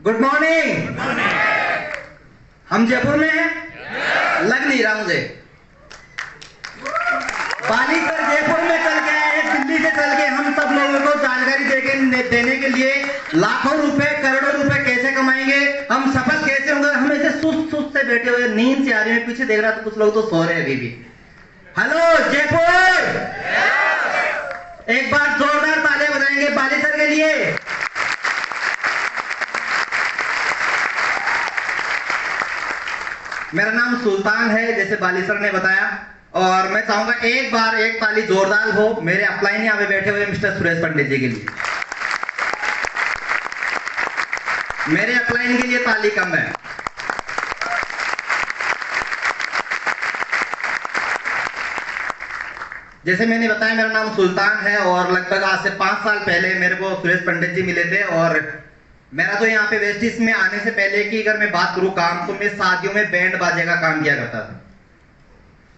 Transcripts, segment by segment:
Good morning. हम जयपुर में हैं? लग नहीं रहा मुझे। बाली सर जयपुर में चल के आए हैं, दिल्ली से चल के हम सब लोगों को जानकारी देने के लिए लाखों रुपए करोड़ों रुपए कैसे कमाएंगे, हम सफल कैसे होंगे। हम ऐसे सुस्त सुस्त से बैठे हुए, नींद से आ रही है, पीछे देख रहा तो कुछ लोग तो सो रहे हैं अभी भी। हेलो जयपुर, एक बार जोरदार तालियां बजाएंगे बाली सर के लिए। मेरा नाम सुल्तान है, जैसे बाली सर ने बताया, और मैं चाहूंगा एक बार एक ताली जोरदार हो मेरे अपलाइन यहाँ पे बैठे हुए मिस्टर सुरेश पंडित जी के लिए। मेरे अपलाइन के लिए ताली कम है। जैसे मैंने बताया मेरा नाम सुल्तान है, और लगभग आज से 5 साल पहले मेरे को सुरेश पंडित जी मिले थे। और मेरा तो यहाँ पे वेस्ट ईस्ट में आने से पहले की अगर मैं बात करूँ काम, तो मैं शादियों में बैंड बाजे का काम किया करता था।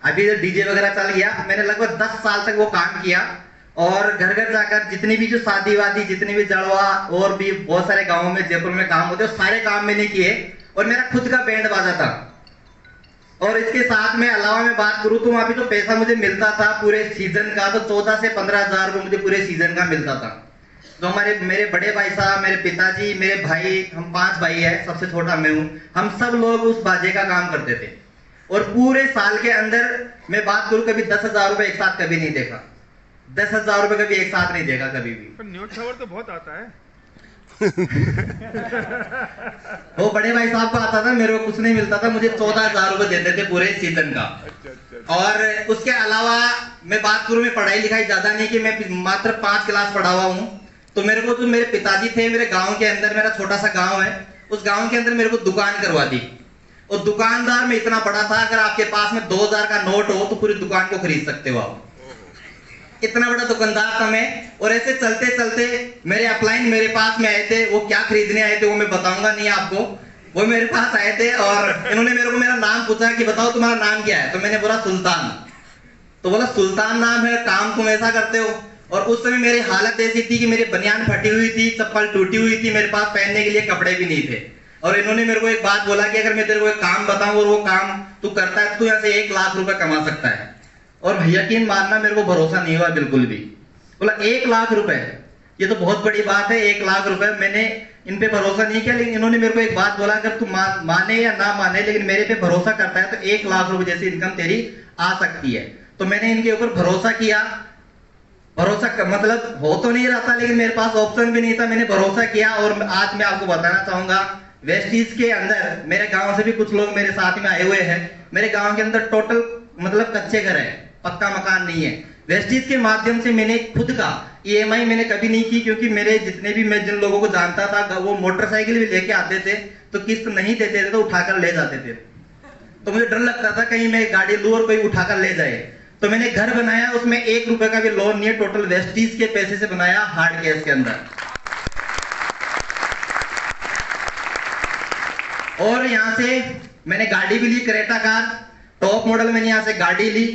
अभी जो डीजे वगैरह चल गया, मैंने लगभग 10 साल तक वो काम किया, और घर घर जाकर जितनी भी जो शादी वादी, जितनी भी जड़वा और भी बहुत सारे गाँव में जयपुर में काम होते, सारे काम मैंने किए, और मेरा खुद का बैंड बाजा था। और इसके साथ में अलावा मैं बात करूं तो वहां पे जो पैसा मुझे मिलता था पूरे सीजन का, तो 14 से 15 हजार रुपये मुझे पूरे सीजन का मिलता था। तो मेरे बड़े भाई साहब, मेरे पिताजी, मेरे भाई, हम 5 भाई है, सबसे छोटा मैं हूं, हम सब लोग उस बाजे का काम करते थे। और पूरे साल के अंदर मैं बात करूं, कभी 10,000 रुपए एक साथ कभी नहीं देखा। 10,000 रुपए कभी एक साथ नहीं देखा कभी भी। पर न्यूज खबर तो बहुत आता है। वो बड़े भाई साहब को आता था, मेरे को कुछ नहीं मिलता था, मुझे 14,000 रुपए देते थे पूरे सीजन का। और उसके अलावा मैं बात करूं, मैं पढ़ाई लिखाई ज्यादा नहीं की, मैं मात्र 5 क्लास पढ़ा हुआ हूं। तो मेरे को जो मेरे पिताजी थे, मेरे गांव के अंदर, मेरा छोटा सा गांव है, उस गांव के अंदर मेरे को दुकान करवा दी। और दुकानदार में इतना बड़ा था, अगर आपके पास में 2000 का नोट हो तो पूरी दुकान को खरीद सकते हो आप, इतना बड़ा दुकानदार था मैं। और ऐसे चलते चलते मेरे अपलाइन मेरे पास में आए थे। वो क्या खरीदने आए थे वो मैं बताऊंगा नहीं आपको। वो मेरे पास आए थे और इन्होंने मेरे को मेरा नाम पूछा कि बताओ तुम्हारा नाम क्या है। तो मैंने बोला सुल्तान। तो बोला सुल्तान नाम है, काम तुम ऐसा करते हो। और उस समय मेरी हालत ऐसी थी कि मेरी बनियान फटी हुई थी, चप्पल टूटी हुई थी, मेरे पास पहनने के लिए कपड़े भी नहीं थे। और इन्होंने मेरे को एक बात बोला कि अगर मैं तेरे को एक काम बताऊं और वो काम तू करता है, तो यहाँ से 1 लाख रुपए कमा सकता है। और यकीन मानना, मेरे को भरोसा नहीं हुआ बिल्कुल भी। बोला 1 लाख रुपए, ये तो बहुत बड़ी बात है, 1 लाख रुपए। मैंने इन पे भरोसा नहीं किया, लेकिन इन्होंने मेरे को एक बात बोला, अगर तू माने या ना माने, लेकिन मेरे पे भरोसा करता है तो 1 लाख रुपए जैसी इनकम तेरी आ सकती है। तो मैंने इनके ऊपर भरोसा किया। भरोसा मतलब हो तो नहीं रहा था, लेकिन मेरे पास ऑप्शन भी नहीं था, मैंने भरोसा किया। और आज मैं आपको बताना चाहूंगा, वेस्ट ईस्ट के अंदर मेरे गांव से भी कुछ लोग मेरे साथ में आए हुए हैं। मेरे गांव के अंदर टोटल मतलब कच्चे घर है, पक्का मकान नहीं है। वेस्ट ईस्ट के माध्यम से मैंने खुद का EMI मैंने कभी नहीं की, क्योंकि मेरे जितने भी, मैं जिन लोगों को जानता था, वो मोटरसाइकिल भी लेके आते थे, तो किस्त नहीं देते थे तो उठाकर ले जाते थे। तो मुझे डर लगता था कहीं मैं गाड़ी लूं और कोई उठाकर ले जाए। तो मैंने घर बनाया, उसमें 1 रुपए का भी लोन नहीं है, टोटल वेस्ट ईस्ट के पैसे से बनाया, हार्ड कैश के अंदर। और यहाँ से मैंने गाड़ी भी ली, क्रेटा कार टॉप मॉडल। मैंने यहाँ से गाड़ी ली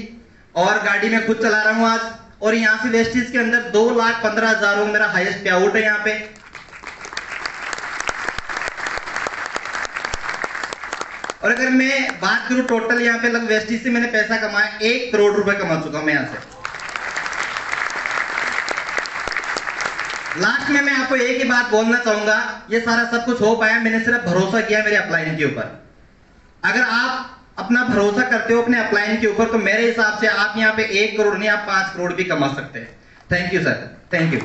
और गाड़ी में खुद चला रहा हूँ आज। और यहाँ से वेस्ट ईस्ट के अंदर 2,15,000 मेरा हाईएस्ट पे आउट है यहाँ पे। और अगर मैं बात करूं टोटल यहाँ पे लगभग वेस्ट ईस्ट से मैंने पैसा कमाया, 1 करोड़ रुपए कमा चुका मैं यहाँ से। लास्ट में मैं आपको एक ही बात बोलना चाहूंगा, ये सारा सब कुछ हो पाया, मैंने सिर्फ भरोसा किया मेरे अपलाइन के ऊपर। अगर आप अपना भरोसा करते हो अपने अपलाइन के ऊपर, तो मेरे हिसाब से आप यहाँ पे 1 करोड़ नहीं, आप 5 करोड़ भी कमा सकते हैं। Thank you sir, thank you.